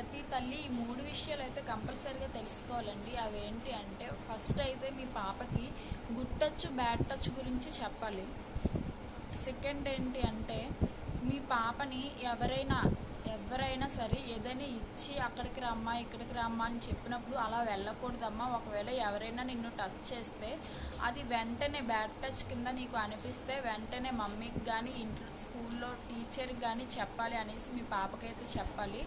ప్రతి తల్లి ఈ 3 విషయాలైతే కంపల్సరీగా తెలుసుకోవాలండి. అవేంటి అంటే ఫస్ట్ అయితే మీ పాపకి గుడ్ టచ్, బ్యాడ్ టచ్ గురించి చెప్పాలి. సెకండ్ ఏంటి అంటే మీ పాపని ఎవరైనా సరే ఏదైనా ఇచ్చి అక్కడికి రమ్మా ఇక్కడికి రమ్మా అని చెప్పినప్పుడు అలా వెళ్ళకూడదమ్మా. ఒకవేళ ఎవరైనా నిన్ను టచ్ చేస్తే అది వెంటనే బ్యాడ్ టచ్ కింద నీకు అనిపిస్తే వెంటనే మమ్మీకి కానీ ఇంట్లో స్కూల్లో టీచర్కి కానీ చెప్పాలి అనేసి మీ పాపకైతే చెప్పాలి.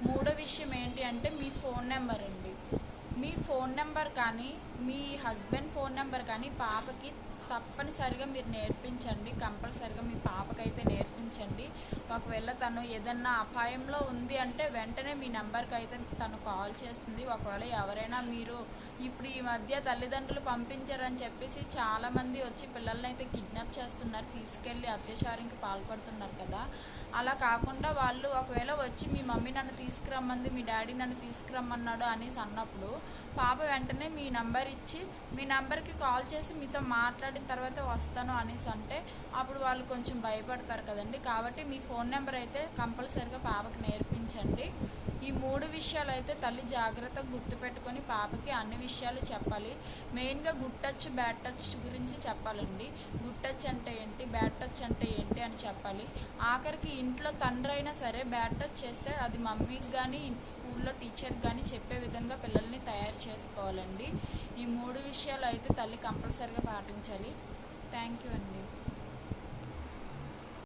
మూడో విషయం ఏంటి అంటే మీ ఫోన్ నెంబర్ అండి. మీ ఫోన్ నెంబర్ కానీ మీ హస్బెండ్ ఫోన్ నెంబర్ కానీ పాపకి తప్పనిసరిగా మీరు నేర్పించండి. కంపల్సరిగా మీ పాపకైతే నేర్పించండి. ఒకవేళ తను ఏదన్నా అపాయంలో ఉంది అంటే వెంటనే మీ నెంబర్కి అయితే తను కాల్ చేస్తుంది. ఒకవేళ ఎవరైనా మీరు ఇప్పుడు ఈ మధ్య తల్లిదండ్రులు పంపించారని చెప్పేసి చాలామంది వచ్చి పిల్లల్ని అయితే కిడ్నాప్ చేస్తున్నారు, తీసుకెళ్ళి అత్యాచారానికి పాల్పడుతున్నారు కదా. అలా కాకుండా వాళ్ళు ఒకవేళ వచ్చి మీ మమ్మీ నన్ను తీసుకురమ్మంది, మీ డాడీ నన్ను తీసుకురమ్మన్నాడు అనేసి అన్నప్పుడు పాప వెంటనే మీ నెంబర్ ఇచ్చి మీ నెంబర్కి కాల్ చేసి మీతో మాట్లాడిన తర్వాత వస్తాను అనేసి అంటే అప్పుడు వాళ్ళు కొంచెం భయపడతారు కదండి. కాబట్టి మీ ఫోన్ నెంబర్ అయితే కంపల్సరిగా పాపకి నేర్పించండి. ఈ 3 విషయాలు అయితే తల్లి జాగ్రత్తగా గుర్తుపెట్టుకొని పాపకి అన్ని విషయాలు చెప్పాలి. మెయిన్గా గుడ్ టచ్, బ్యాడ్ టచ్ గురించి చెప్పాలండి. గుడ్ టచ్ అంటే ఏంటి, బ్యాడ్ టచ్ అంటే ఏంటి అని చెప్పాలి. ఆఖరికి ఇంట్లో తండ్రి అయినా సరే బ్యాడ్ టచ్ చేస్తే అది మమ్మీకి కానీ స్కూల్లో టీచర్కి కానీ చెప్పే విధంగా పిల్లల్ని తయారు చేసుకోవాలండి. ఈ 3 విషయాలు అయితే తల్లి కంపల్సరిగా పాటించాలి. థ్యాంక్ యూ అండి.